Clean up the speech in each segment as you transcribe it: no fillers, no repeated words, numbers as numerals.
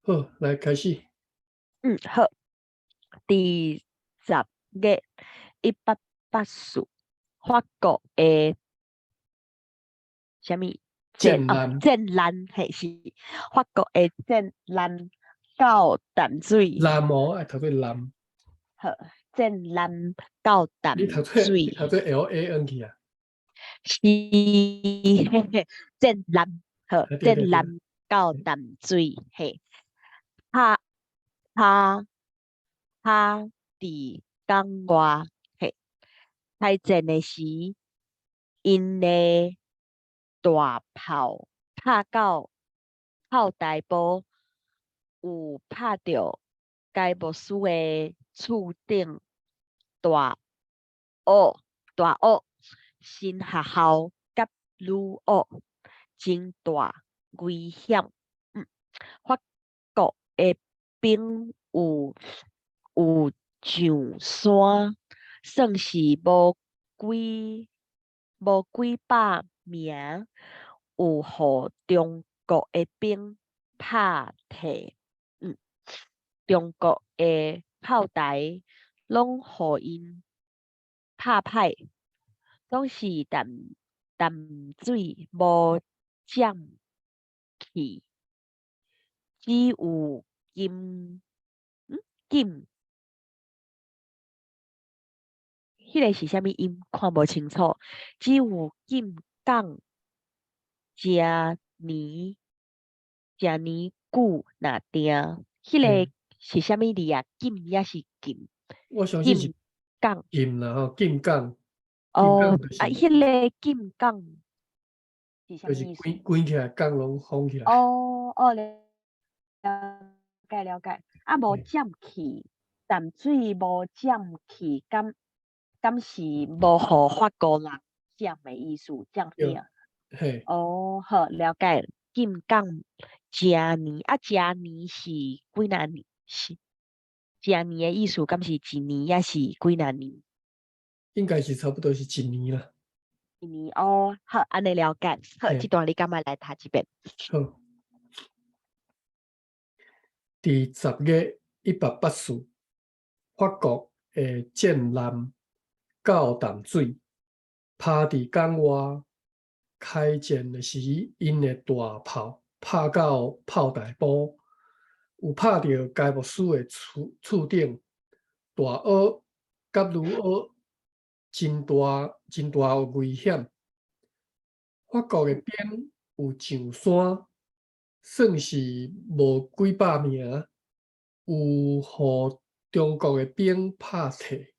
好，来开始。好。第10月180，法国的什么剑兰，战艦是法国的战艦到淡水。蓝毛爱读做蓝，好，战艦到淡你读做水LAN 去啊？是战艦，好，对对对，战艦到淡水，嘿，拍拍拍伫港外，嘿，开战的时，因的大炮拍到炮台堡，有拍到该牧师的厝顶大学大学新学校甲女学真大危险。法国的兵有上山，算是无几百名，有互中国的兵拍退。中国的炮台拢互因拍歹，拢是淡水无占去，只有金，迄个是啥物音？看无清楚。只有金港遮年久若定，迄个是啥物字啊？金也是金，我相信是金港。金啦吼，金港，金港哦，就是迄个金港是啥就是物意思？关起来，港拢封起来。了解。啊，无占去，淡水无占去，敢是无互法国人占的意思，这样对啊？嘿，好，了解。金港遮年啊，遮年是几若年？是遮年的意思，敢是一年也是几若年？应该是差不多是一年啦。一年哦，好，安尼了解。好，这段你敢买来读一遍？好，第10月180，法国的舰艦到淡水，拍伫港外。开战的时，因的大炮拍到炮台堡，有拍到该牧师的厝顶，大学甲女学真大危险。法国的兵有上山，算是无几百名，有互中国的兵拍退。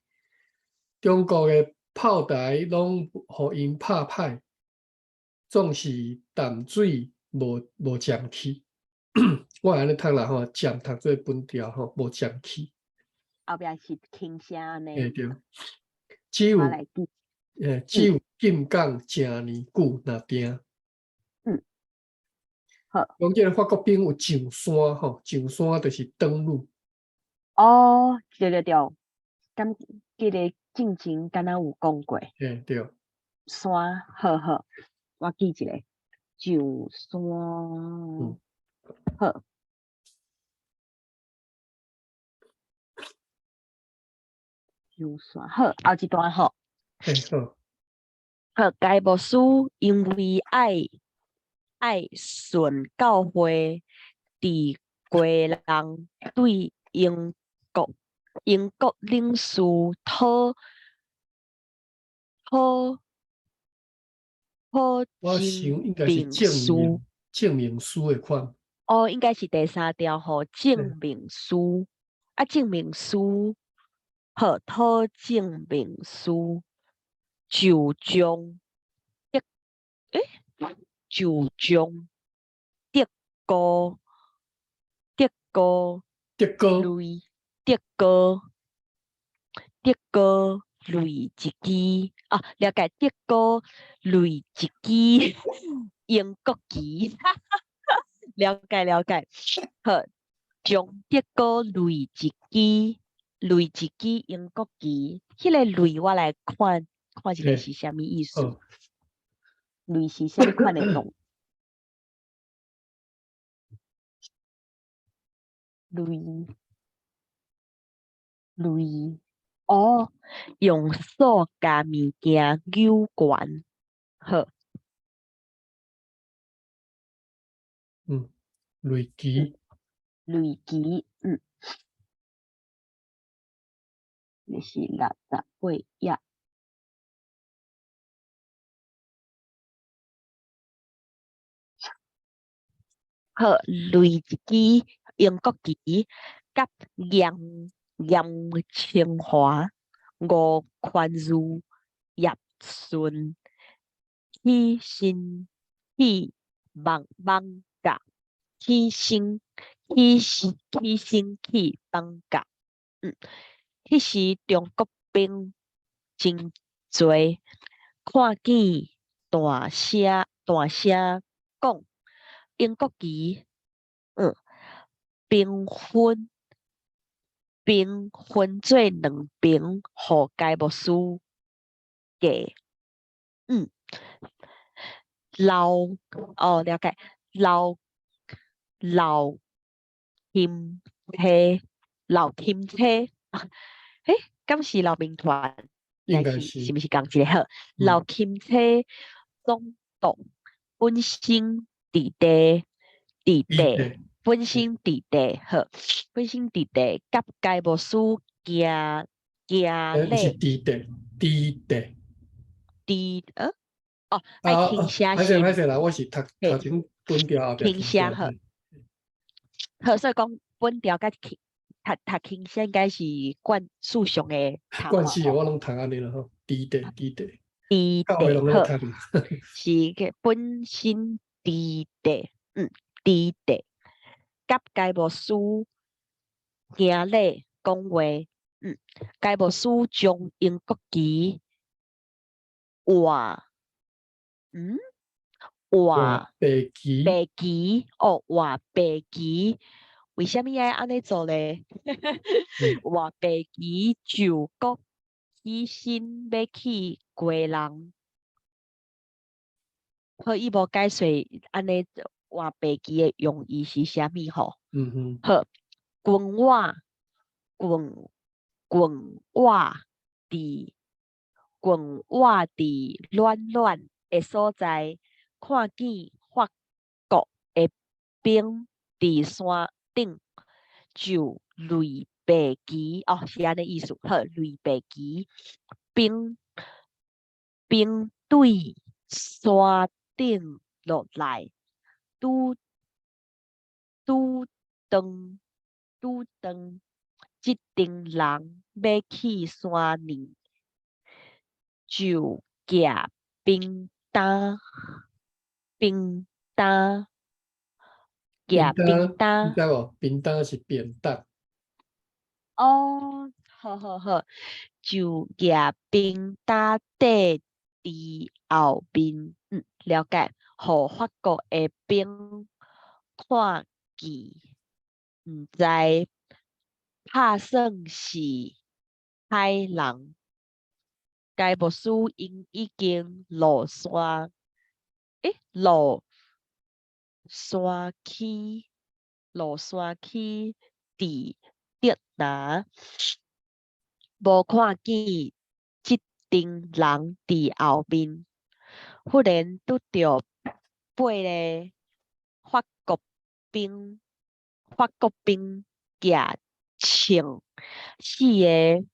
中国的炮台拢互因拍歹。总是淡水无占去，我安尼读啦吼，占读做本调吼，无占去。后壁是轻声呢。对，只有金港诚年久若定。好。讲即个法国兵有上山吼，上山就是登陆。对，敢记得进前敢若有讲过。对。山，好，我记一个，上山。好。上山，好，后一段好。好，该牧师因为爱顺教会，伫国人对英国领事讨我想应该是证明书的款。应该是第3条吼，证明书。证明书，好，讨证明书，就将德国德国雷一支了解。德国雷一支英国旗，了解。好，将德国雷一支英国旗，迄个雷我来看一个是啥物意思？雷是啥物款的动？雷哦，用手甲物件扭悬，好，雷旗，雷旗，就是68页。好，雷一支英国旗，甲严清华五权字叶顺起身起甲起身起放假。迄时中国兵真多，看见大声讲英国旗，兵分做两边，互该牧师架。了解，老钦车，诶，敢是老兵团，应还该是是毋是共一个好？老钦车总督本身伫地，本身伫地好，本身伫地，甲该牧师行毋是咧，地，爱轻声歹势是啦，我是头前蹲调后壁轻声好。好，所以讲本调甲读轻声应该是数上的头惯势我拢读安尼啦吼，地，教会拢咧读，是个本身地，地，甲该牧师行咧讲话，该牧师将英国旗画白旗，画白旗，为什么爱安尼做咧？画白旗就国起身要去过人，好，伊无解说安尼画白旗的用意是啥物吼？好，军瓦伫暖的所在，看见法国的兵伫山顶，就擂白旗，是安尼意思。好，擂白旗，兵对山顶落来，拄当即阵人要去山顶，就架兵担，你知无？便当是便当。好，就架兵搭底伫后面，了解。互法国的兵看见，毋知拍算是歹人。该牧师因已经落山去伫竹林，无看见即阵人伫后面，忽然拄着8个法国兵架枪，4个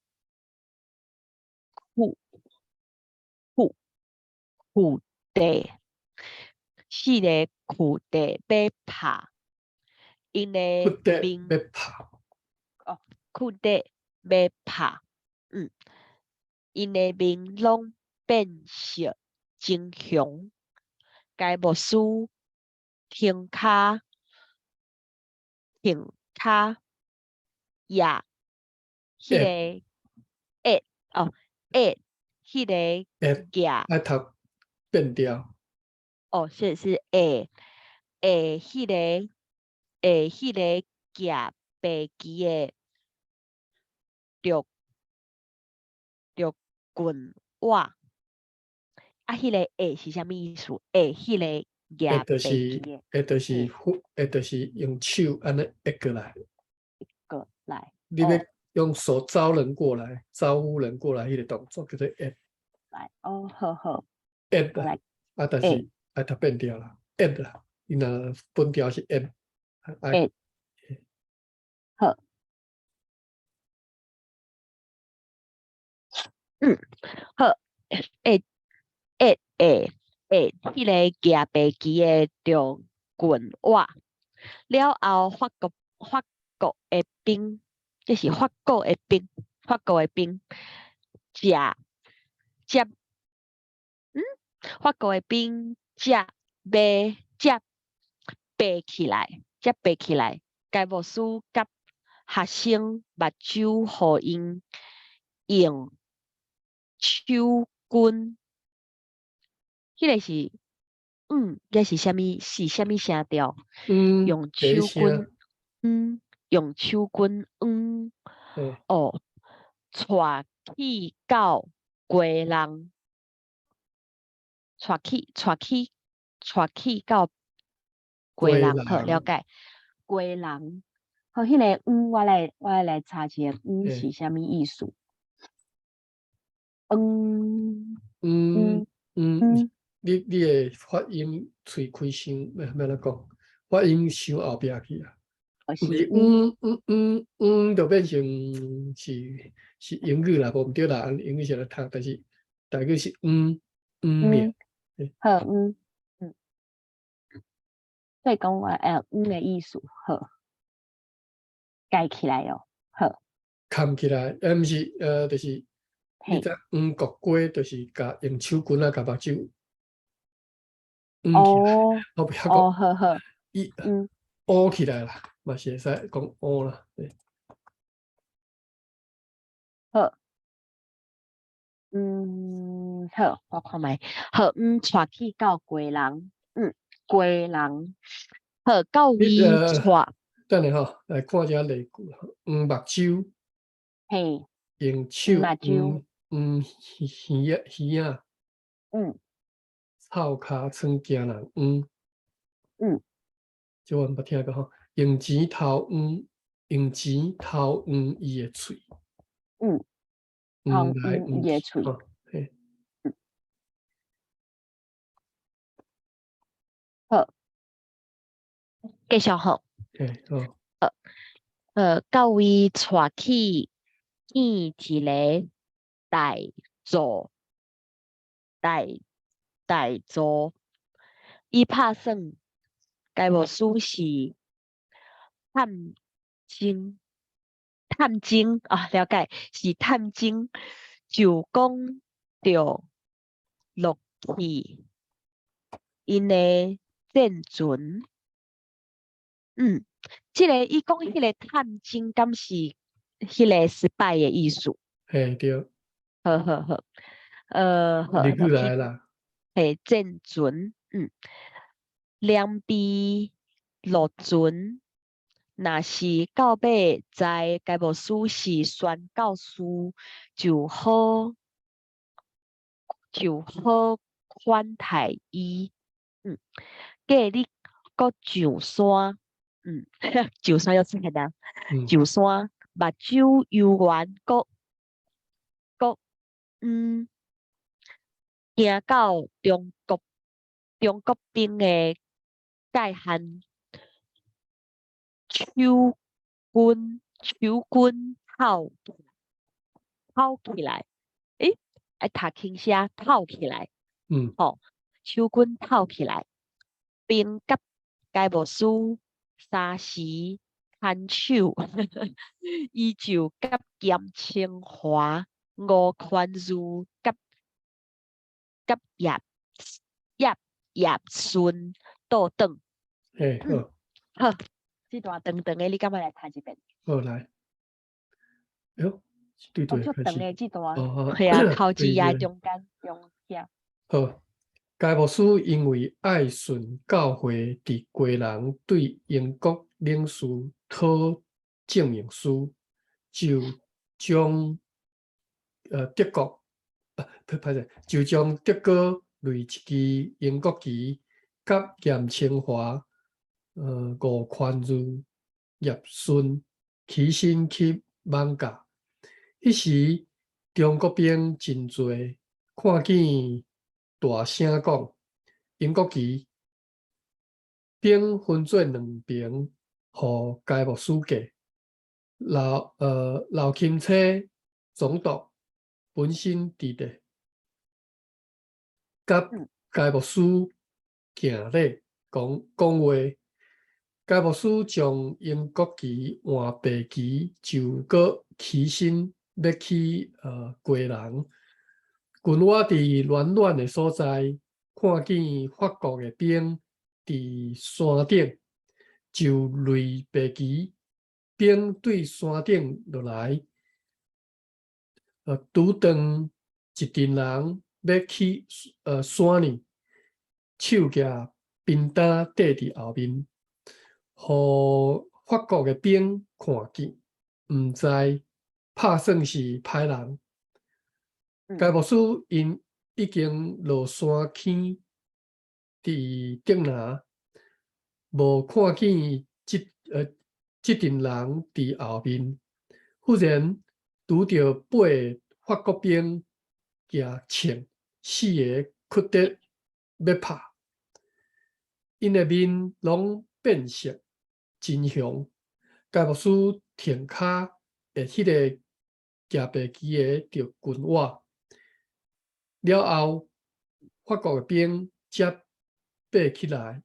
裤地要拍，因的面裤地要拍，因的面拢变色真凶。该牧师停骹呀，迄个迄个架爱读变调。是迄个架白旗的着棍瓦，迄个是啥物意思？迄个架白旗的，就是用手安尼握过来。你要用手招人过来，招呼人过来，迄个动作叫做 add。来，好好， add 来但是它变掉了 add 啦，你若分调是 add。好，好迄个夹白旗的中棍话了后，法国的兵，这是法国的兵接，法国的兵接爬起来，该牧师甲学生目睭互因用手棍，迄个是这是啥物声调？用手棍，用手棍，带去到鸡人，带去到鸡人，好了解。鸡人，好，迄个我来查一下，是啥物意思？你的发音喙开伤，要怎讲？发音伤后壁去啊。是就变成是英语啦，无毋对啦，英语是来读，但是大概是尔。好，所以讲我的意思，好，改起来哦，好，扛起来，毋是就是你知国歌，就是甲用手棍啊，甲目睭起来，后壁好，乌起来啦，嘛是会使讲乌啦，好，好，我看觅，好，带去到鸡人，鸡人，好，到位带。等下吼，来看一下例句吼，目睭，用手鱼啊，臭尻川惊人即我毋捌听过吼，用钱偷伊的喙，偷来伊的喙，好，继续好。到位带去见一个大座，伊拍算该牧师是探经啊，了解是探经，就讲着落去因的战船。即个伊讲迄个探经，敢是迄个失败的意思？对。好，好，你过来啦。战船，两边落船，若是到尾在该牧师是宣教师，就好款待伊。隔日搁上山，上山又出现啦。上山目睭游园搁行到中国兵的界限，手棍透起来，爱读轻声透起来，手棍透起来，兵甲该牧师三时牵手，伊就甲严清华、吴宽如甲叶顺倒转。好，这段长长的，你敢要来读一遍？好来，对足开始。长的这段，系啊，头一页中间中间。好，该牧师因为爱顺教会伫贵人对英国领事讨证明书，就将德国就将德国类一支英国旗，甲严清华、吴宽如、叶顺起身去艋舺。迄时中国兵真侪，看见大聲講英國旗，兵分做兩邊，互該牧師架。劉欽車總督本身佇咧，甲該牧師行禮講話。該牧師將英國旗換白旗，就閣起身要去歸人。軍我佇暖暖的所在，看見法國的兵佇山頂，就擂白旗，兵對山頂落來。拄當一陣人要去山呢，手舉冰刀缀佇後面，互法國的兵看見，毋知拍算是歹人。該牧師因已經落山坑佇竹林，無看見這陣人佇後面，忽然拄着8個法國兵舉槍，4個屈得要拍，因的面攏變色，真凶。該牧師停骹，會迄個舉白旗的着軍我。了後，法國的兵才爬起來。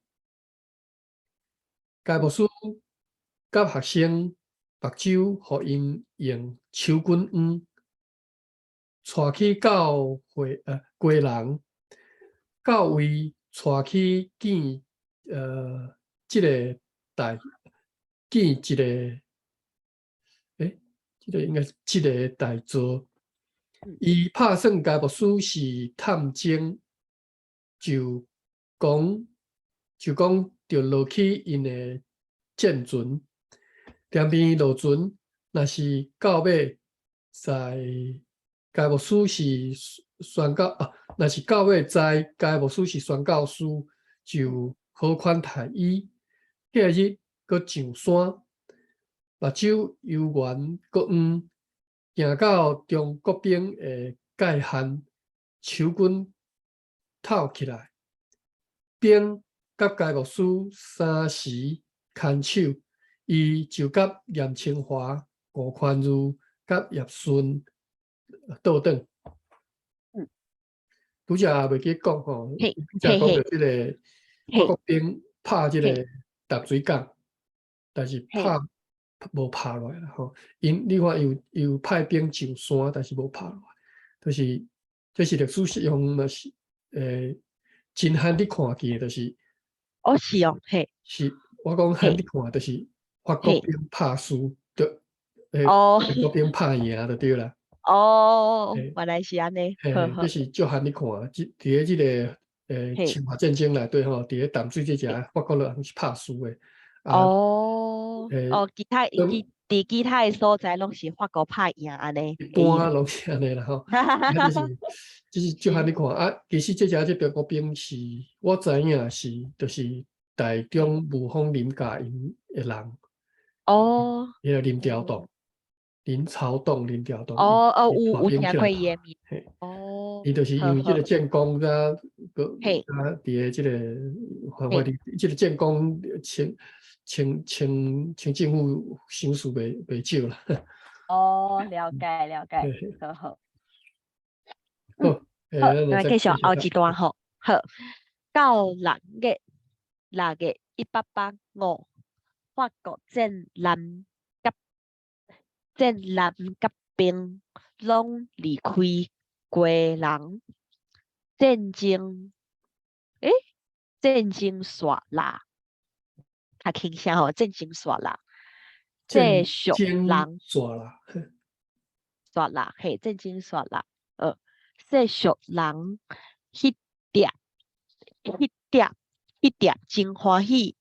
該牧師甲學生目睭，互因用手棍黃，帶去到歸人，到位帶去見即個應該是即個大座。伊拍算該牧師是探偵，就講着落去因的戰船，踮邊落船，若是到尾在該牧師是宣教若是到尾知該牧師是宣教師，就好款待伊。迄日閣上山，目睭猶原閣黃。行到中國兵的界限，手棍透起來，兵甲該牧師三時牽手，伊就甲嚴清華、吳寬裕甲葉順倒轉。拄則袂記講吼，只講着即個法國兵拍即個淡水港，但是無拍落來啦吼。因你看有派兵上山，但是無拍落來，就是這是歷史實用，就是真罕你看見，就是是哦，嘿，是我講罕你看，就是法國兵拍輸，法國兵拍贏就對啦。原來是安尼，這是足罕你看，佇咧即個侵華戰爭內底吼，佇咧淡水這隻法國人是拍輸的。其他其他的所在攏是法國拍贏安尼，一般攏是安尼啦吼。這是足罕你看啊！其實這隻中國兵是，我知影是，就是台中霧峰林家因的人。伊個林朝棟，林朝棟，有聽過伊的名。伊就是因為這個建功甲佇個這個這個建功請政府賞識袂少啦。了解，好。好，咱繼續後一段吼。好，到6月1885，法國戰南甲兵攏離開歸人，戰爭煞啦，較輕聲吼，戰爭煞啦，這屬人煞啦，嘿，戰爭煞啦，這屬人迄碟真歡喜，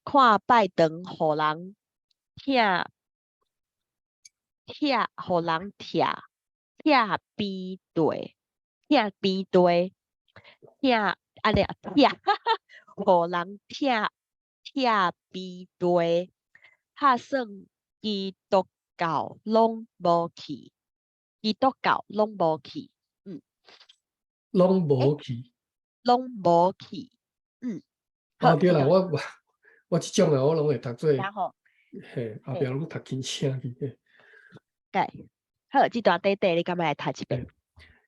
看拜堂互人聽互人聽比對，安尼互人聽比對，拍算基督教拢无去，基督教拢无去，拢无去。拢无去，好，对啦，这段我即种啊，我拢会读做，然后嘿，后壁拢读轻声去。嘿，对，好，这段短短你敢要来读一遍？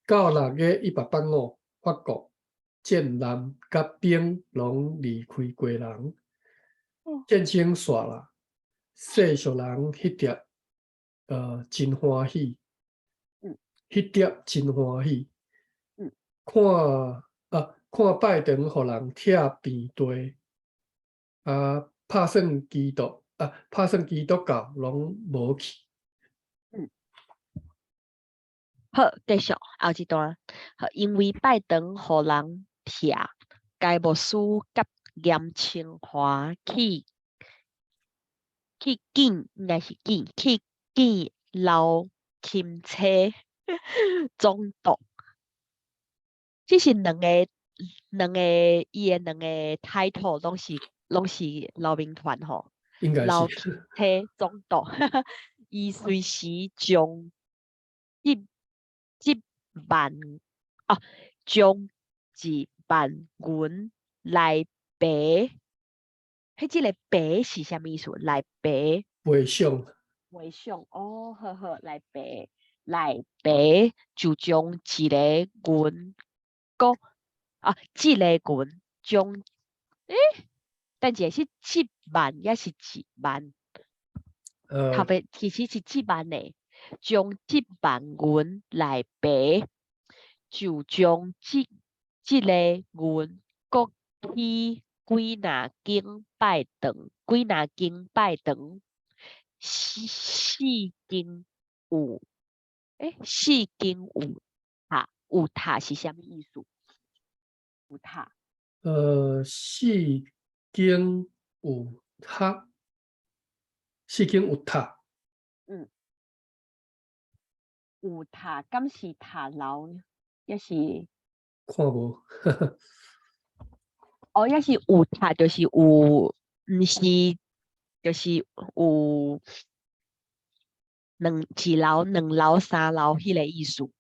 到6月185，法国舰南甲兵拢离开归人，战争煞啦，世俗人迄碟真欢喜，迄碟真欢喜，看拜堂互人拆便地，拍算基督教拢无去。好，继续后一段。好，因为拜堂互人拆，该牧师甲严清华去见，应该是去见老钦车总督。这是两个伊的两个title拢是老兵团吼。应该老是钦车总督，伊随时将一万将一万军来白。迄即个白是啥物意思？来白袂想，袂想哦，好好来白就将一个军即个军将但是是7万也是1万，头边其实是7万呢，将1万军来白，就将即个军各去几若间拜堂，四间有塔，有塔是啥物意思？有塔。四间有塔，四间有塔，有塔，敢是塔楼，也是看无。也是有塔，就是有，毋是，就是有一楼、2楼、3楼迄个意思。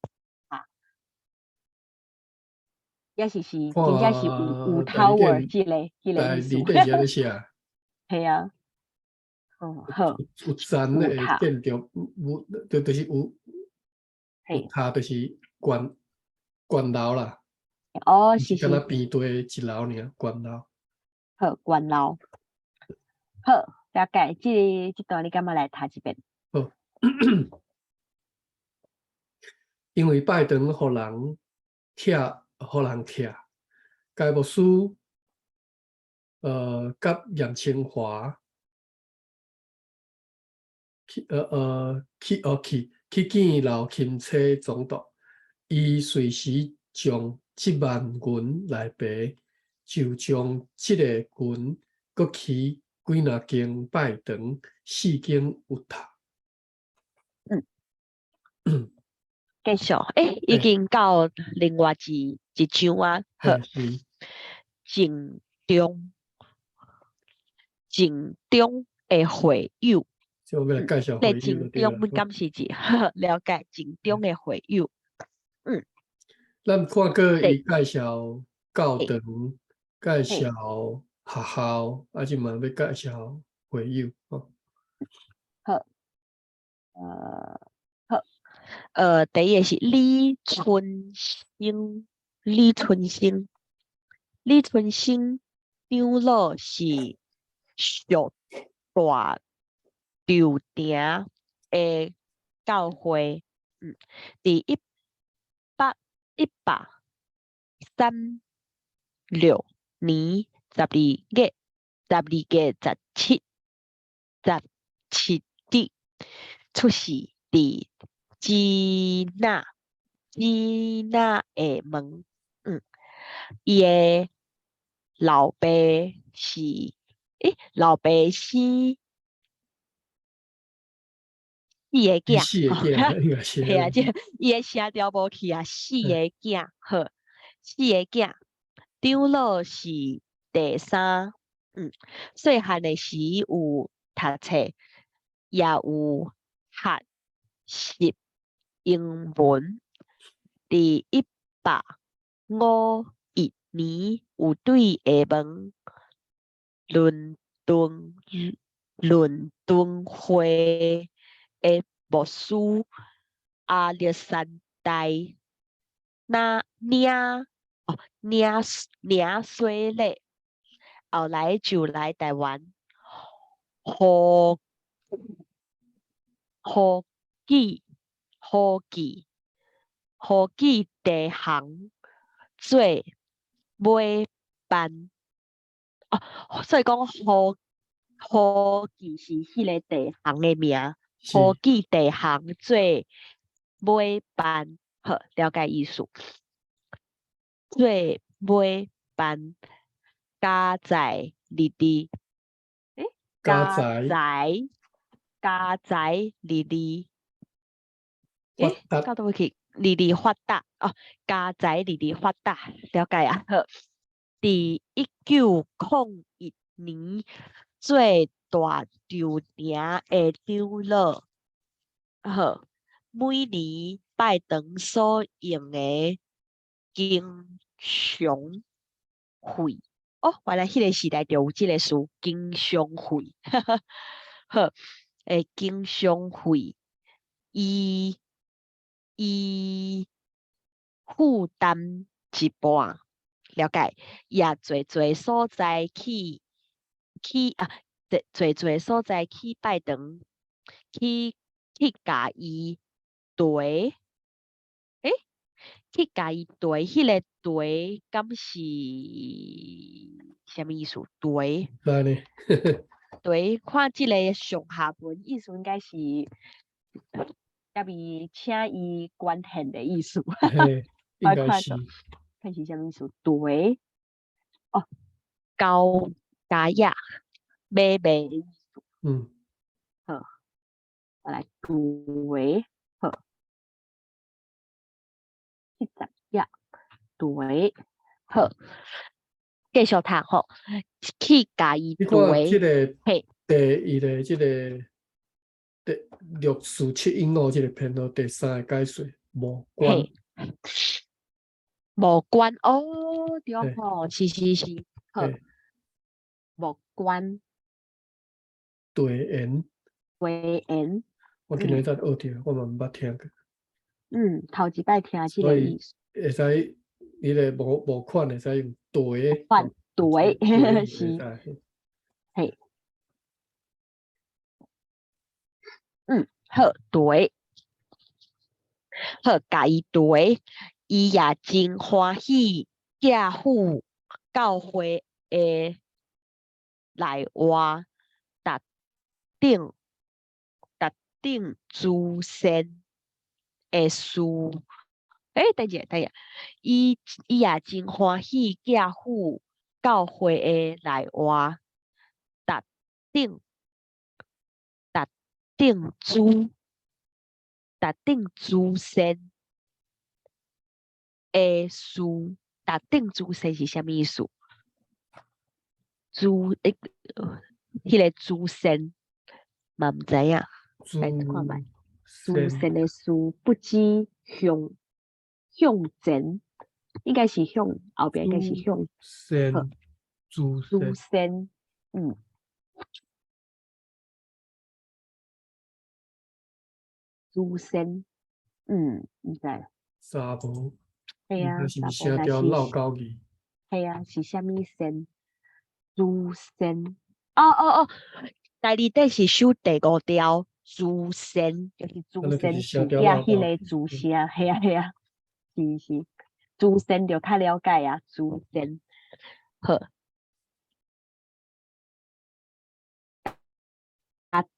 也是真正是有 tower 迄个意思。里底是安尼写，系啊，好，有站有的塔，建筑，就是有塔，就是悬楼啦，是敢若边地1楼尔，悬楼。好，悬楼，好，了解。这段你敢要来读一遍？好，因为拜堂互人拆，该牧师甲严清华去见老钦车总督，伊随时将1万军来白，就将即个军搁去几若间拜堂，4间有塔。继续，已经到另外一章啊。好，静中的会友。就要来介绍会友静中敢是指了解静中的会友。咱看过伊介绍教堂，介绍学校，即嘛要介绍会友。好，好，第一个是李春生，长老是属大朝廷的教会，第136年12月17日出世伫支那的门，伊的老爸是4个囝，系啊，伊的声调无去啊，4个囝，好，4个囝，长老是第3，细汉的时有读册，也有学习英文第151年有对下问伦敦会的牧师亚历山大领水咧，后来就来台湾，互互记互记互记地行做尾班。所以讲互记是迄个地行的名，互是记地行做尾班，好，了解意思。做尾班加在里地，家宅加在里地，发达到倒位去？里地发达哦，加在里地发达，了解啊。好，第1901年做大稻埕的长老，好，每年拜堂所用的经常费。哦，原来迄个时代就有即个词经常费，好，经常费，伊负担一半，了解，也侪所在侪所在去拜堂，去甲伊綴，诶，去甲伊綴，迄个綴敢是啥物意思？綴知呢？綴，看即个上下文意思应该是甲伊请伊捐献的意思。嘿，应该是我看到看是啥物意思？綴哦，交加野买卖的意思。嗯，好，我来綴，好，70页綴，好，继续读吼，去甲伊你看即綴，个嘿，第一个即个第64715即个篇咯，第3个解说无关，嘿，无关哦，对嘿，吼，是，好，嘿，无关对言，为言，我今日才学着，我嘛毋捌听过，头一摆听即所以个意思，会使你个无款会使用对反对对是，会使，嘿，好，对，好，甲伊对，伊也真欢喜寄付教会的内外，特定特定诸神的事。等一下，伊也真欢喜寄付教会的内外，特定特定诸神的事。特定诸神是啥物意思？迄个诸神嘛毋知影，来看觅。诸先神的事不知向前，应该是向后边，应该是向好。先诸诸先神，诸神，毋知。沙无，系啊，毋知是毋查是写条甫若是绕口语，系啊，是啥物神？诸神，哦，第二底是首第5条，诸神就是诸安尼就是神事业写条绕迄个口语，诸神，系啊，是，诸神就较了解啊，诸神。好，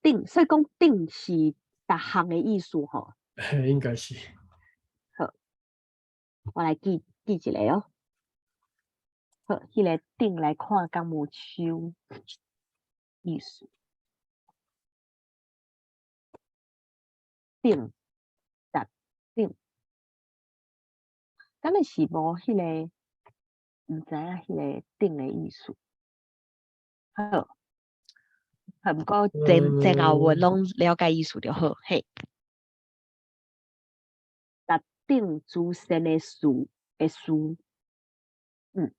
定，所以讲定是逐项的意思吼。嘿，应该是，好，我来记一个哦。好，迄个定来看敢无收意思。定，特定，敢若是无迄个，毋知影迄个定的意思。好，不过前后文嗯，拢了解意思就好。嘿，特定自身的事的事，嗯，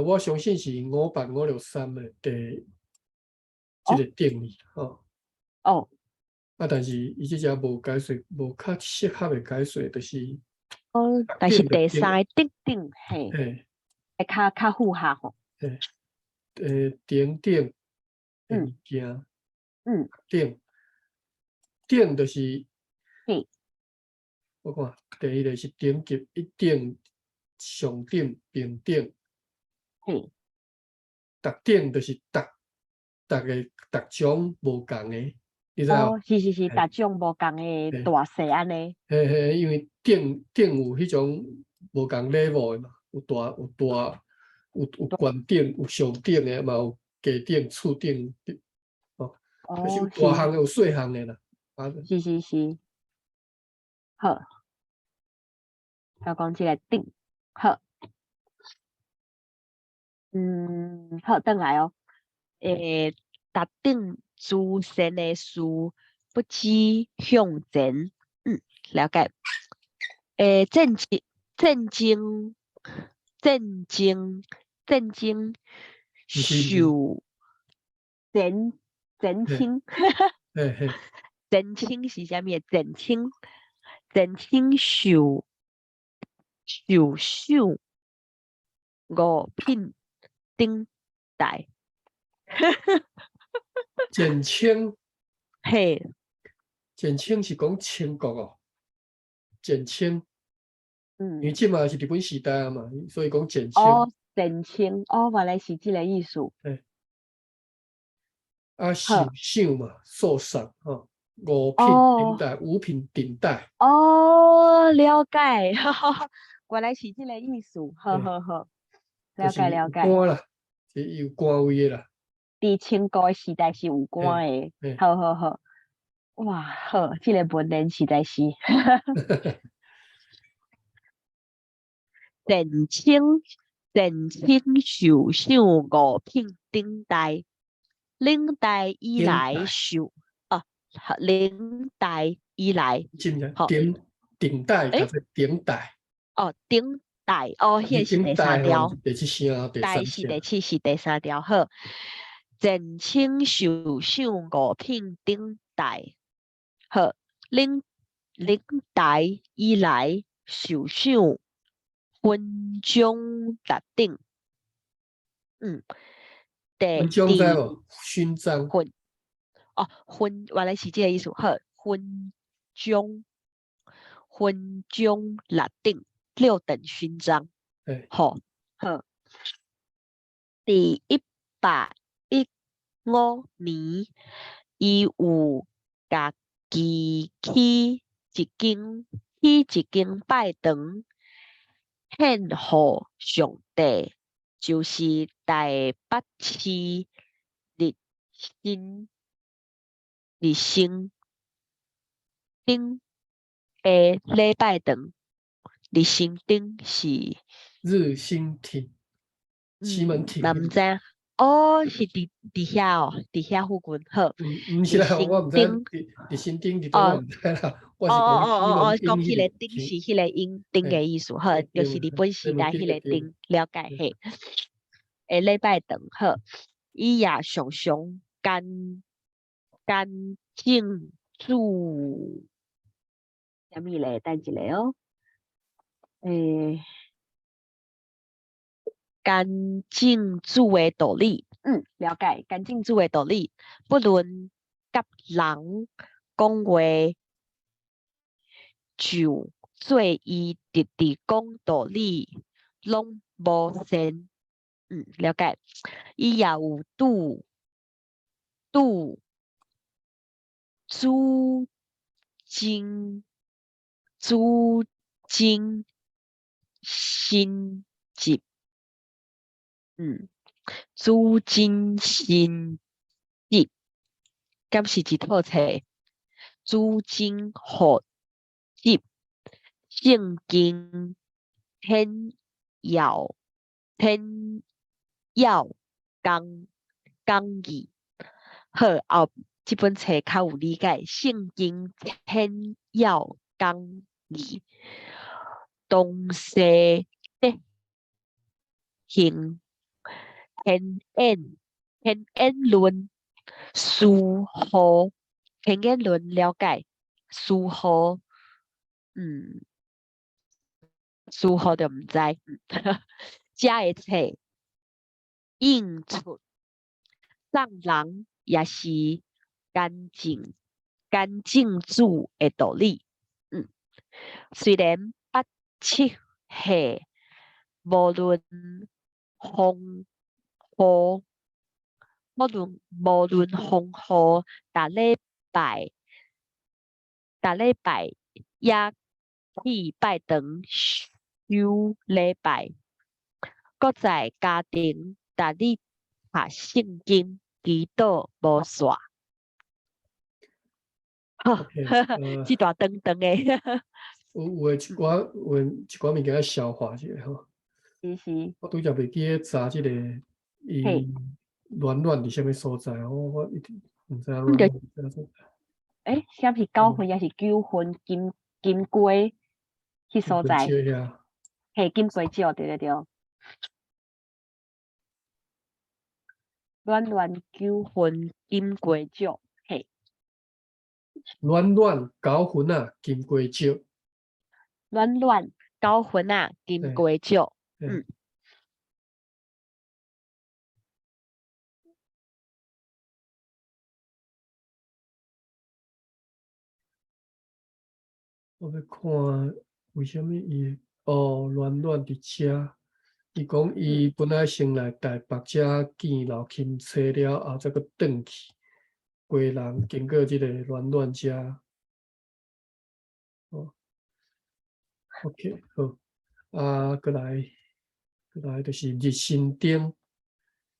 我相信是583的这个哦定义吼。哦但是伊即只无解说，无较适合的解说，就是哦，特但是定的定，第三个定嘿，嘿，会较符合吼。嘿，顶的嗯物件，嗯，顶就是嘿我看第一个是顶级、一顶、上顶、平顶，嘿，特顶就是逐种无共的，你知哦，无？是，嘿，逐种无共的嘿，大细安尼。嘿，因为顶有迄种无共 level 的嘛，有大，有悬顶，有上顶的嘛，有低顶、次顶，哦，就是有哦，大项的，有细项的啦。啊，是，好，要讲即个定，好，好，转来哦。特定自身的事，不知向前。了解。震惊，震惊，震惊，震惊，毋是毋是，受前前嘿，倾，嘿，前倾是啥物？前倾，前倾受五品顶戴。简称嘿，简称是讲清国哦，简称，因为嗯，即嘛是日本时代啊嘛，所以讲简称。哦，前倾，哦，原来是这个意思。嘿，受好，伤嘛，受伤吼，五品顶哦。戴，五品顶戴，哦，了解，原来是这个意思，好嘿，好好，了就是有解了解。官啦，是有官位的啦，伫清高的时代是有嘿，关的，嘿，好好好，哇，好，这个文言实在是前清前清受伤五品顶戴，领代以来顶戴，受啊，领代以来，真正好，顶戴，叫诶，做顶戴，哦，顶代哦，你迄是第三顶戴吼是条。第七声，第第三声，四、第七是第三条好，前清受伤五品顶戴好，领代以来受伤勋章达顶，嗯，文第第章知无？勋章，勋哦原来是这个意思好，章勋章达顶六等勋章，嘿，好，好，第115年，伊有家己起一间拜堂，献互上帝，就是台北市立新立新顶的礼拜堂。立新顶是日新町，西门町迄个，嘛毋知影哦，是伫遐哦，伫遐附近好，毋是立啦，我毋知新顶伫新町伫倒，我哦毋知啦，我哦是讲哦哦哦哦，西门町讲迄个迄个町，顶是迄个顶嘿，的意思，好，迄个就是町啊，日本时西门代迄町的町，个顶，了解嘿。礼拜堂好，伊也常常干净住，啥物咧？等一下哦，诶，干净煮的道理，了解，干净煮的道理，不论甲人讲话，就做伊直直讲道理，拢无善。了解。伊也有拄资金资金薪级，嗯，资金薪级，敢是一套册？资金学习，圣经天耀天耀刚讲义。好，后这本册较有理解，圣经天要讲义，东西德行天演论，如何天演论了解，如何如何就毋知，遮个册应出上人也是干净主的道理。虽然7岁，无论风雨，无论风雨，逐礼拜也去拜堂修礼拜，搁在家庭逐日读圣经，祈祷无煞。好， OK，这段长长的。有诶一寡物件要消化一下吼。是。我拄则袂记咧查即个伊乱伫啥物所在，我一直毋知影乱伫啥所在。啥是9分，抑是9分金龟迄所在？嘿，金龟石，对。乱9分金龟石，嘿。乱9分啊，金龟石。乱9分啊，金龟石。我要看为虾米伊乱伫遮。伊讲伊本来先来台北遮见老钦找了后，再佫转去。规人经过即个乱遮。OK， 好。佫来就是日新丁。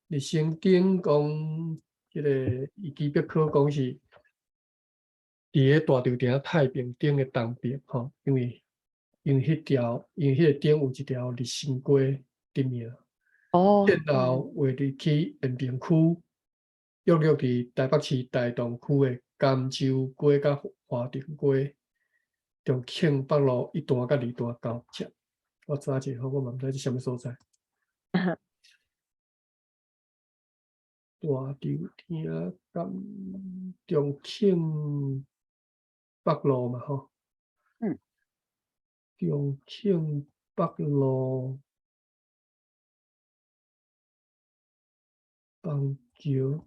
日新丁讲，即个伊基本考讲是伫个大稻埕太平顶的东边吼，因为迄个顶有一条日新街得名。然后划入去延平区，约伫台北市大同区的甘州街甲华亭街，从庆北路1段甲2段交接。我查者好，我嘛毋知是啥物所在。大稻埕从庆北路嘛吼。从庆北路。邦桥，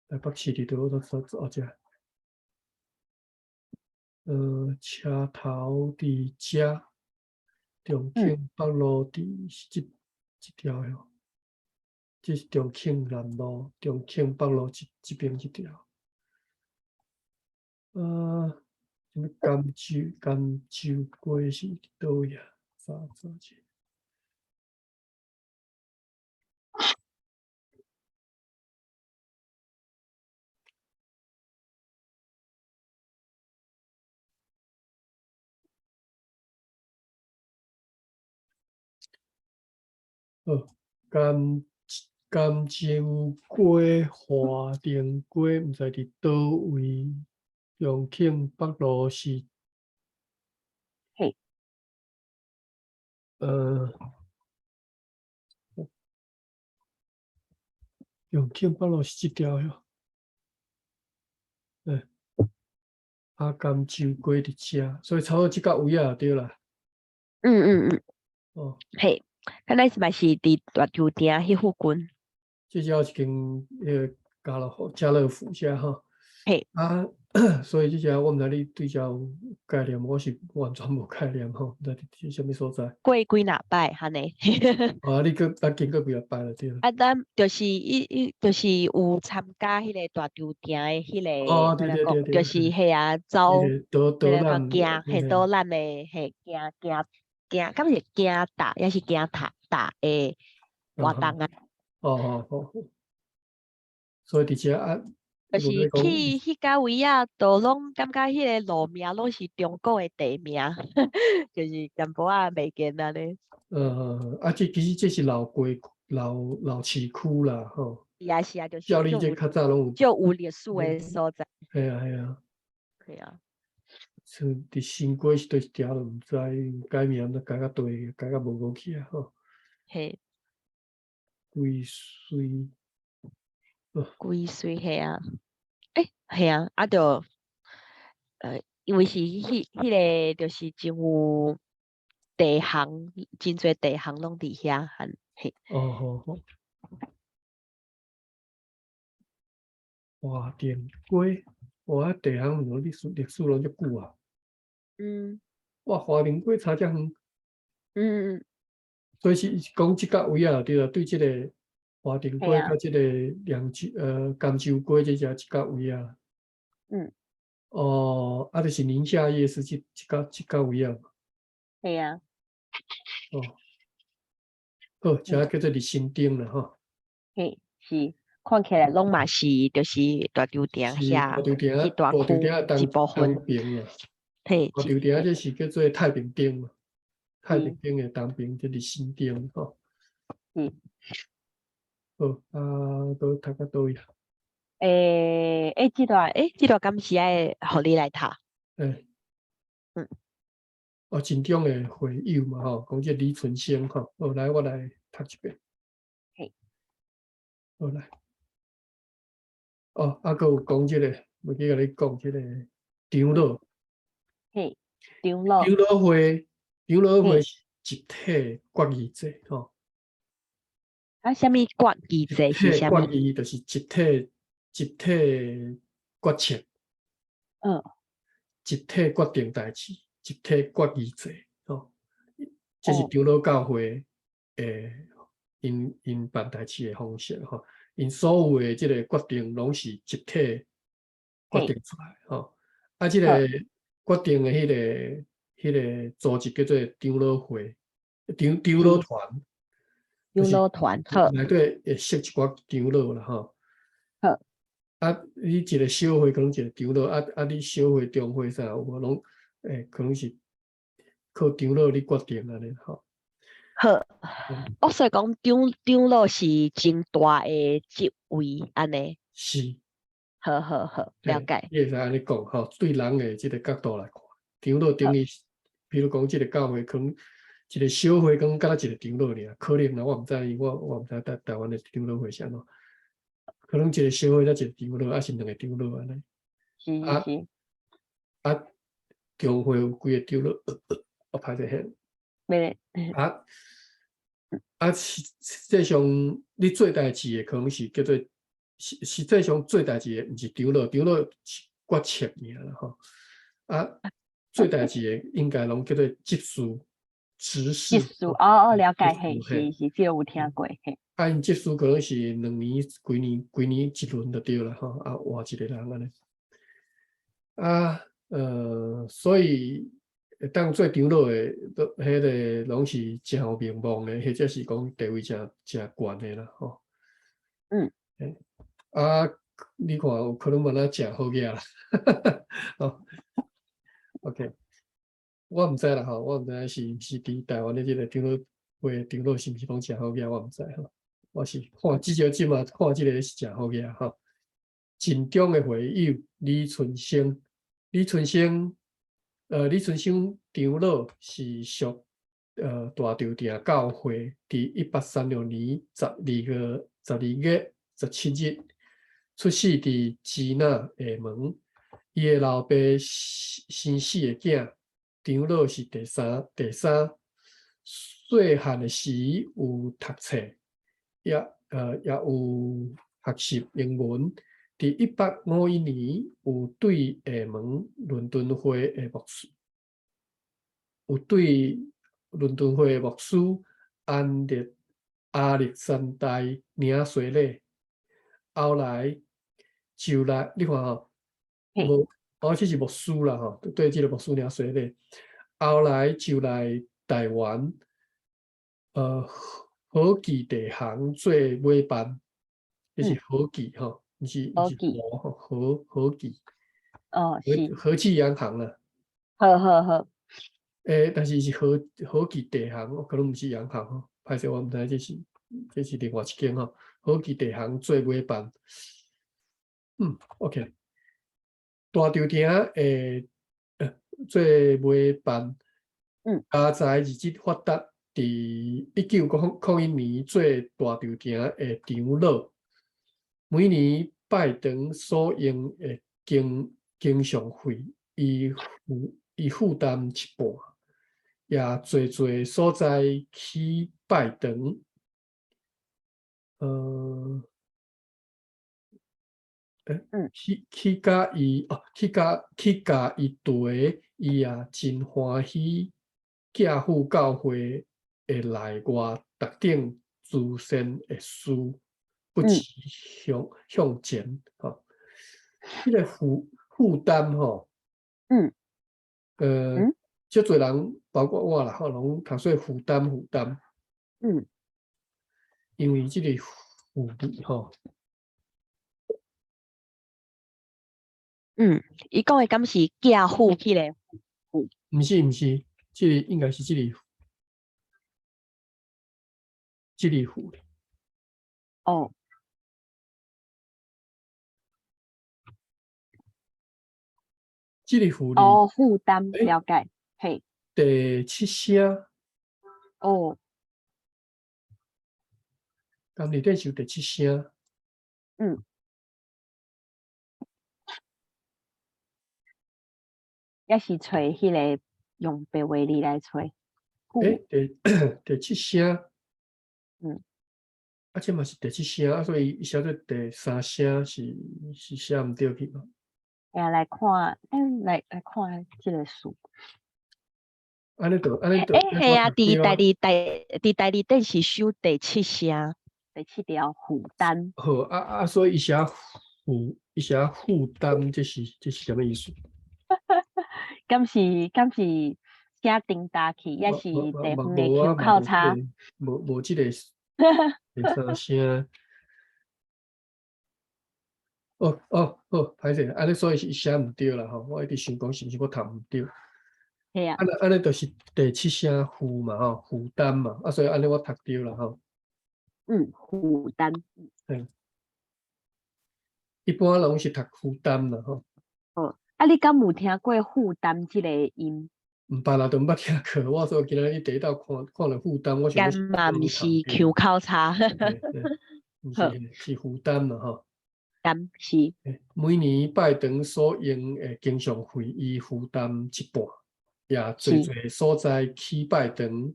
台北市伫倒？我遮。车头伫遮，重庆北路伫即条哟。这是重庆南路、重庆北路即边即条。什么甘州街是伫倒位啊？查者。甘州街、华亭街，毋知伫倒位。重庆北路是。重庆北路是即条哟。甘州街伫遮，所以差不多即个位啊，对啦。嘿，看来是嘛是伫大稻埕迄附近。即只有一间家乐福遮吼。所以即只我毋知你对遮有概念，我是完全无概念吼，毋知伫啥物所在。过几若摆安尼。你咱经过几啊摆就对了。咱就是就是有参加迄个大稻埕的迄个，对，就是迄啊走，导览，行导览的，行，敢是行踏，也是行踏的活动啊。所以伫遮就是去迄甲位啊，都拢感觉迄个路名拢是中国的地名，就是淡薄仔袂见安尼。其实这是老街老市区啦，吼，是啊是啊，就是照你这较早拢就有历史有，的所在，系啊系啊，对啊，像伫新街是对一条都毋知，改名都改到对，改到无过去啊，吼，嘿，归水，龟水嘿啊，嘿啊，啊就因为是迄个就是真有地行，真侪地行拢伫遐，嘿，哦吼吼，华电街，哇，地行历史拢足久啊，嗯哇，华电街差遮远。嗯嗯，所以是讲即个位啊，对啦，对即个华定嘿啊，街甲即个甘州街即只个位啊，嗯，哦，啊，就是宁夏夜市即个位啊，嘿啊，哦，好，即嗯，个叫做日新町啦，吼，嘿，是看起来拢嘛是就是大稻埕是大遐稻埕，迄大大稻埕区一部分，东边啦，嘿，大稻埕这是叫做太平町嘛，太平是町的东边即日新町，吼，是，好，啊，都读到倒位啊？即段敢是爱互你来读，诶，嗯，哦，真中的回忆嘛，吼，讲即李存先，吼，好，来，我来读一遍，嘿，好来。哦，啊，佮有讲即个，要去甲你讲即个长老，嘿，长老，长老会，长老会嘿，是集体决议制，吼，啊，啥物国语集制是体啥物？决议就是集体决策，嗯，集体决定代志，集体决议制，吼，这是哦，长老教会诶，因办代志诶方式，吼，因所有诶即个决定拢是集体决嘿，定出来，吼，啊，即好，个决定诶迄个组织叫做长老会，长老是团，就是长老团，好，内底会设一寡长老啦，吼。好，啊，你一个小会可能一个长老，你小会、中会啥有无拢，可能是靠长老你决定安尼，吼。好，嗯，所以讲长老是真大诶职位，安尼，是，好好好，了嘿，解，你会使安尼讲，吼，对人诶即个角度来看，长老等好，于，比如讲即个教会可能一个小会，可能敢若一个长老尔，可能啦，我毋知，我毋知台湾诶长老会是安怎，可能一个小会才一个长老，还是两个长老安尼。啊是是，啊，中会有几个长老，我歹势遐。咩？啊实际上你做代志的可能是叫做实际上做代志的毋是长老，长老是决策尔啦吼。啊，做代志的应该拢叫做执事、执技事吼，术哦哦，了执解，嘿，事嘿。是是，这个有听过，嘿，啊，因执事可能是几年一轮就对啦吼，啊换一个人安尼。啊，所以当做长老的，都迄个拢是真有名望的，或者是讲地位真悬的啦，吼。嗯，嘿啊，你看有可能嘛咱食好嘢啦，哦，OK，我毋知啦吼，我毋知是伫台湾的即个长老会长老是毋是讲食好嘢，我毋知吼。我是看至少即嘛看即个是食好嘢吼。晋中的会友李存兴，李存兴，李存兴长老是属大稻埕教会，伫1836年12月17日出世伫支那厦门。伊的老爸生4个囝，长老是第三。细汉的时有读册，也有学习英文。伫1851年，有对厦门伦敦会的牧师，有对伦敦会的牧师亚历山大领洗礼，后来就来，你看吼，嘿，这是牧师啦吼，对这个牧师领洗礼，后来就来台湾，好记地行做尾班，这是嗯，好记吼，不是好记，和吼，好记。哦，是，和气洋行啦，好好好，但是是和记地行，可能毋是洋行吼，歹势我毋知这是这是另外一间吼，好记地行做尾办。OK， 大稻埕诶，做尾办，加在日子发达，伫1901年做大稻埕诶长老，每年拜堂所用诶经常费，伊负担一半，也侪侪所在去拜堂。去甲伊地，伊也真欢喜。寄付教会的内外特定自身的事，不辞向前。吼，迄个负担吼，足侪人，包括我啦，拢读说负担，因为即个负利吼。伊讲的敢是寄付迄个付？毋是，即个应该是即个付。哦。即个付利。哦，负担了解，嘿。第七声。哦。今日顶是第七声。也是找迄个用白话字来找。第七声。这嘛是第七声，所以伊写做第三声是写毋对去嘛？来看，来看即个数。安尼就系啊，伫第二顶是收第七声，第七条负担。好所以伊写负担，这是什么意思？敢是写丁大去，也是地方的口考差。无即个第三声。好，歹势，安尼所以是写毋对啦吼，我一直想讲是毋是我读毋对。系啊。安尼就是第七声负嘛吼，负担嘛，所以安尼我读对啦吼。负担。一般拢是读负担啦吼。你敢有听过负担即个音？毋捌啦，都毋捌听过。我说今日第一道看了负担，我想敢嘛毋是口考差。毋是负担嘛吼。敢是。每年拜堂所用的经常费，伊负担一半，也侪所在去拜堂，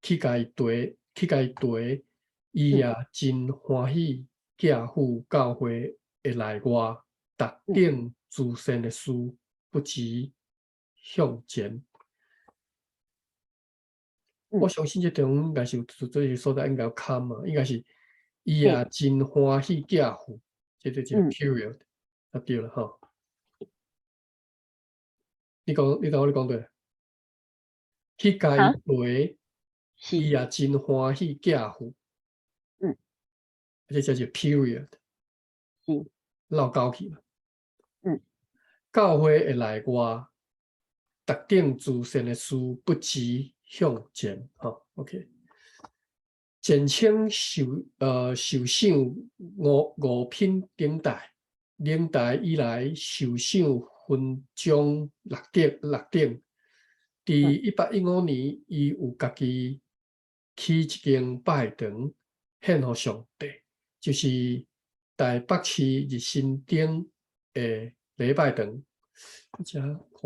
去家己地，伊也真欢喜寄付教会的内外特定自身的事，不辞向前。我相信这地方应该是这些所在应该有坎嘛，应该是伊也真欢喜寄付，这个 period， 对了吼。你讲我讲对，去家己地，伊也真欢喜寄付。这叫做 period， 绕高去嘛。教会的内外特定自身的事，不辞向前。OK。简称受赏五品领带以来受赏勋章6顶。伫1815年，伊有家己起一间拜堂献予上帝，就是台北市日新町的礼拜堂。遮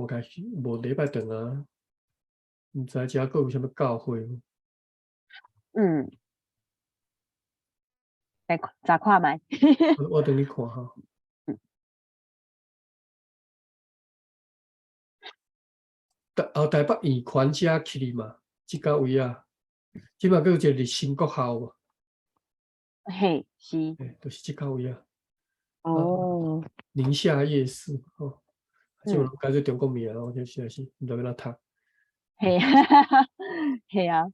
看起来无礼拜堂啊，毋知遮佫有啥物教会？再看觅。我等你看哈。台北圆环遮起哩嘛，即个位啊，即嘛佫有一个日新国校嘛。嘿，是。就是即个位啊。宁夏夜市吼，即嘛改做中国名咯，这实在是毋知要哪读。嘿，嘿啊。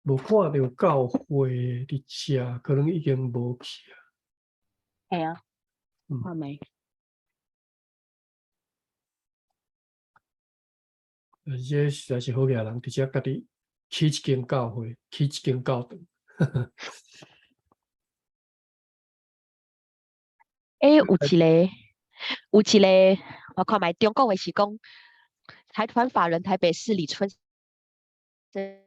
无看到教会伫遮，可能已经无去啊。嘿啊。看觅。这实在是好个人，伫遮家己起一间教会，起一间教堂。有一个，我看卖中国的是讲，财团法人台北市李春生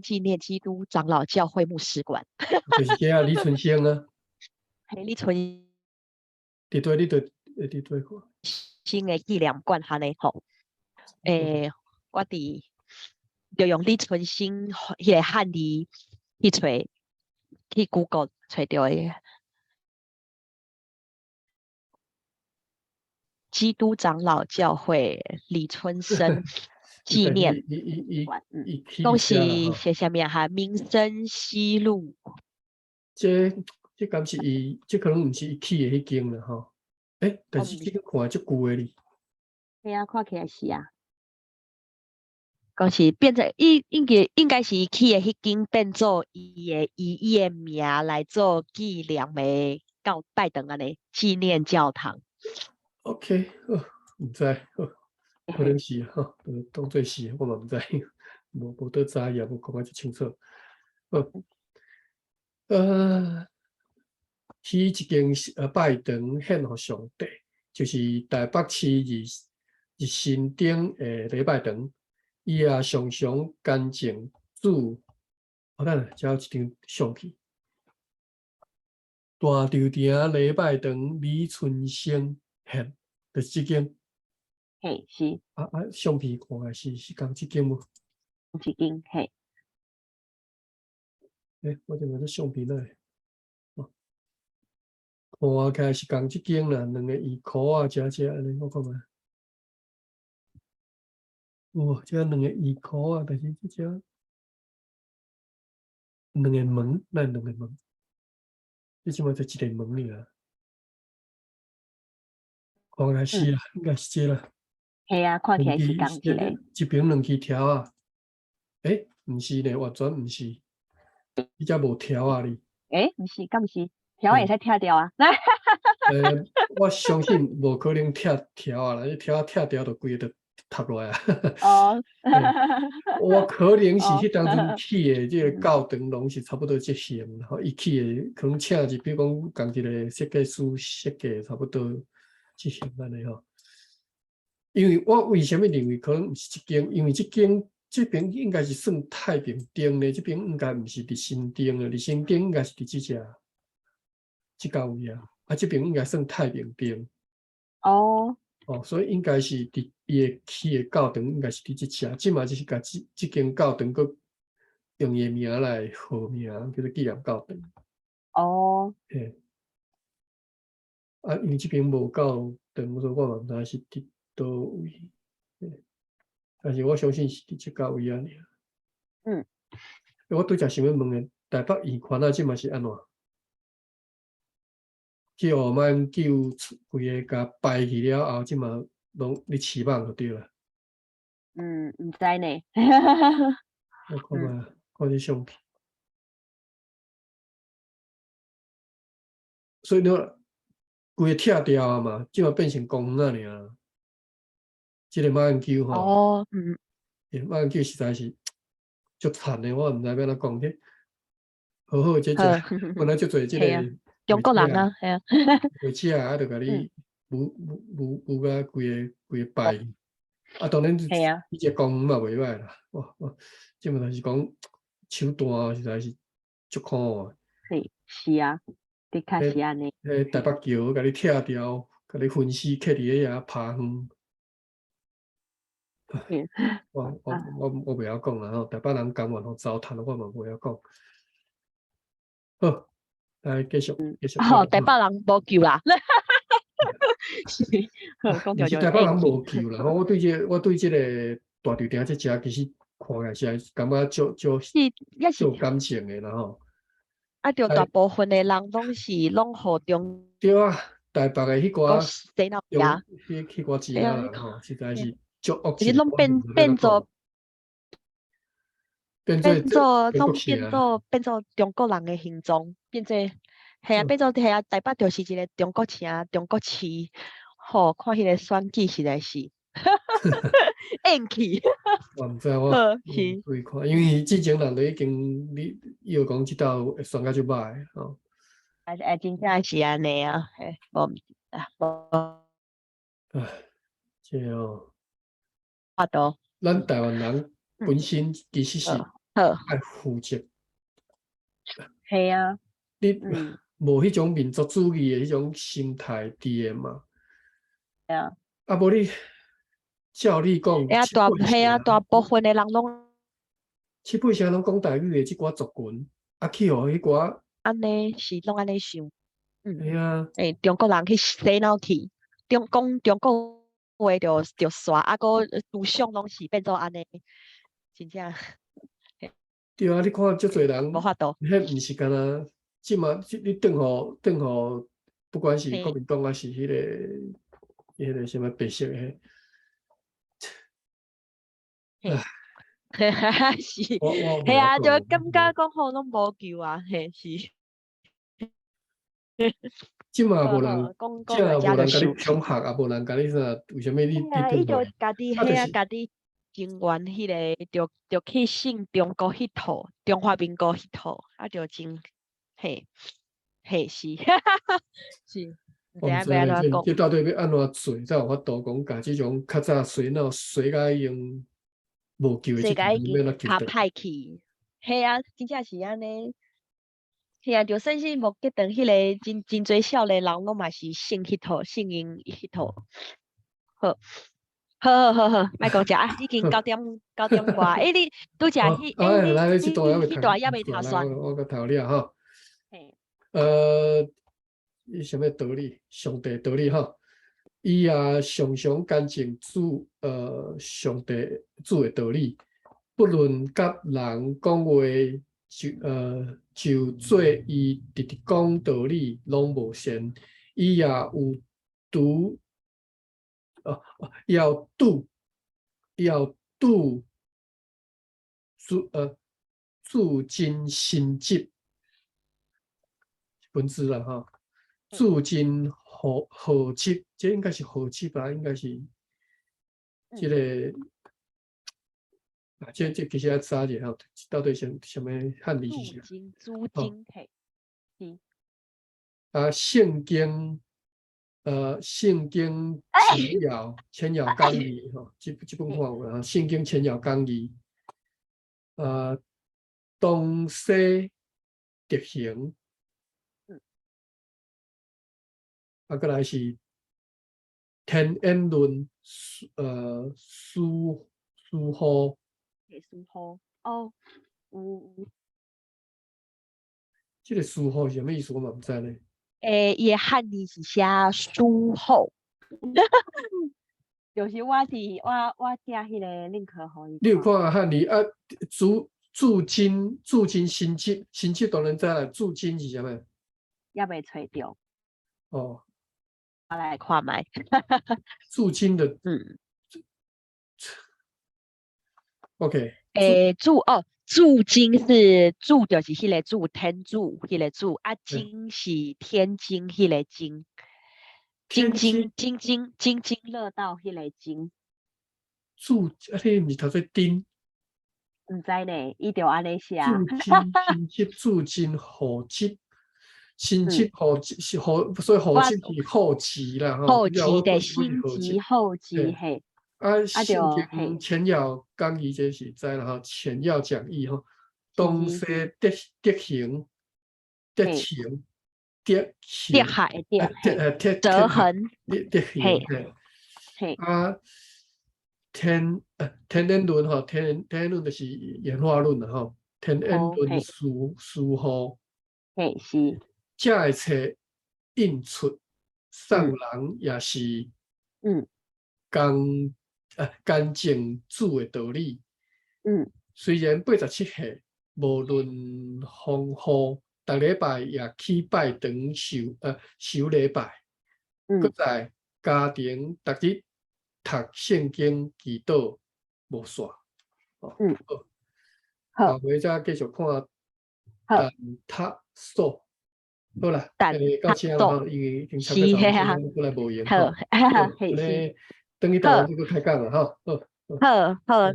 纪念基督长老教会牧师馆，就是这啊，李春生啊，嘿，李春伫对你伫对看。生的纪念馆哈呢吼，我就用李春生迄个汉字去找，去 Google 找到的。基督长老教会李春生纪念馆，伊起讲伫遮啦吼。是写啥物啊？民生西路，这敢是伊，这可能毋是伊起的迄间啦吼。但是这个看足久的哩。嘿啊，看起来是啊。讲是变成应该是伊起的迄间变做伊的名来做纪念的拜堂安尼纪念教堂。OK， 毋知，可能是吼，当做是，我嘛毋知，无得知也无讲啊遮清楚。起一间拜堂献互上帝，就是台北市日新町的礼拜堂。伊也常常干净主。等下，遮有一张相片。大稻埕礼拜堂李春生献，就是这间。嘿，是。相片看的是讲这间无？这间嘿。我就问这相片来。看起来是讲这间啦，两个衣裤啊，遮安尼，我看卖。遮两个衣裤啊，但是遮两个门，咱两个门，这即码就一个门尔。看起来是啦，应该是这啦。嘿啊，看起来是讲一个。一边两支条啊。毋是呢，完全毋是。伊遮无条啊哩。毋是，敢毋是？条会使拆掉啊？我相信无可能拆条啊啦，迄条拆掉就规个就塌落来啊。我可能是迄当阵起的这个教堂拢是差不多这型，然后伊起的可能请是比如讲共一个设计师设计差不多这型安尼吼。因为我为什么认为可能毋是这间？因为这边应该是算太平町的，这边应该毋是伫新町的，伫新町应该是伫这家位啊。这边应该算太平町。所以应该是伫伊的起的教堂，应该是伫这遮。即嘛就是甲这间教堂佫用伊的名来号名，叫做纪念教堂。因为这边无教堂，所以我嘛毋知是伫倒位。但是我相信是伫这家位啊。我拄则想要问的，台北医院啊，即嘛是安怎？去后曼救规个甲摆去了后，即嘛拢咧饲网就对啦。毋知呢。我看卖，看这相片。所以你规个拆掉啊嘛，即嘛变成公园啊尔。这个马英九吼，马英九实在是足惨的，我毋知要安怎讲这。好好这本来足侪这个中国人啊，系啊。回车啊，就甲你舞甲规个摆。当然，伊这公园嘛袂歹啦。即嘛就是讲手段实在是足可恶。是啊，的确是安尼。台北桥甲你拆掉，甲你分尸刻伫迄遐拍远。我袂晓讲啦吼，台北人甘愿互糟蹋，我嘛袂晓讲。好，来继续。台北人无救啦。毋是台北人无救啦，我对这个大稻埕这遮其实看起来是感觉足感情的啦吼。就大部分的人拢互中。对啊，台北的迄寡迄寡钱啦吼，实在是足恶心。拢变做中国人的形状，变做系啊，台北就是一个中国城、中国市。看迄个选举实在是。硬气。我毋知我好是，注意看，因为之前人都已经你又讲即道会选甲就歹吼。真正是安尼啊，嘿，无毋知啊，无唉，这哦，法度。咱台湾人本身其实是好，爱负责，系啊，你嗯，无迄种民族主义的迄种心态伫诶嘛。系啊，啊，无你照你讲，系啊，大部分的人拢七八成拢讲台语的即寡族群，啊去互迄寡，安尼是拢安尼想，哎呀，中国人去洗脑去，中国话就煞，啊个思想拢是变做安尼，真正对啊，你看足侪人，无法度。迄毋是干若即嘛，你转互，不管是国嘿，民党还是迄个什么白色的，唉，嘿，是，我袂系啊，就晓讲，感觉讲好拢无救啊，嘿是，即嘛好好，无人，即讲到遮就也无人甲你生气。恐吓，也无人甲你啥，为什么你嘿啊，伊就转互？家己啊，嘿啊，就是家己情愿迄个，就去信中国迄套，中华民国迄套，啊，就真嘿嘿是，是，毋知影要我毋知咧，安怎讲。这到底要安怎做，才有法度讲，甲即种较早洗脑洗甲已经无救的即世界已群人，要经较怎救倒？歹去，嘿啊，真正是安尼。嘿啊，就算是无结婚，迄个真侪少年人拢嘛是信迄套，信因迄套。好，好，莫讲遮啊，已经9点外。诶，你拄则好，迄，诶，哎，来，这段还你未读，迄段还未读来，算。我甲读了哈。嘿，伊什么道理？上帝道理哈。伊也常常干净上帝主的道理，不论甲人讲话就做伊直直讲道理，拢无善。伊也有拄要拄要拄驻今心急文字了哈。嗯驻今和急，这应该是和急吧？应该是这嗯，个啊，这其实要查一下哈，到底什么汉字是啥？租哦金，嘿，是，啊，圣经哎，前摇刚义哈，这本看嘿，有啊，圣经前摇刚义，东西德行，嗯，啊，过来是天演论，书号，嘿，苏好，哦，有，这个书号是什么意思？我嘛不知呢。诶，伊诶汉字是写书后，就是我寄迄个 link 互伊你有看，看汉字啊？驻今心急当然知啦。驻今是什么？也未找着，哦，我来看觅。驻今的 嗯。OK，驻金是驻就是迄个驻天驻迄个驻啊，嗯，金是天津迄个金，天津津津乐道迄个金，你毋是读做丁，毋知呢，伊就安尼写。驻今心急，驻今好急，心急嗯，好急是好，所以好急我是好急啦吼。后你要我期的是不是心好急？急后急对。嘿，啊，啊圣就嘿，经前要讲义这是知啦吼，前要讲义吼，东西是德行，德嘿，行，德跌行，海跌嘿，德行，折痕德行嘿嘿。嘿，啊，天演论吼，天演论就是演化论啦吼，天演论好嘿书号，嘿是，这个册印出，送嗯人也是嗯干净主的道理。嗯虽然87岁，无论风雨，逐礼拜也去拜堂守礼拜，搁嗯在家庭逐日读圣经祈祷无煞。哦，嗯，好，好后尾再继续看好，蛋挞素。好啦，但他到这啦做吼，因为已经差是不多12点，嘿啊，咱过来无闲好，吼。好，嘿是。安尼等去台湾就去开讲了哈。好，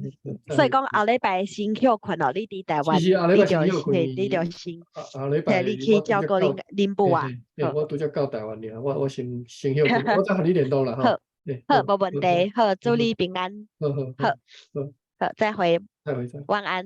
所以再会。讲后礼拜先休困哦，你伫台湾，是后礼拜先休困你就先，后礼拜你去我拄照顾则到，恁母啊，好，我拄则到台湾尔，我先休困，我再和你联络啦好，哈。好，无问题，好，祝你平安，好，好，再会，再会。晚安。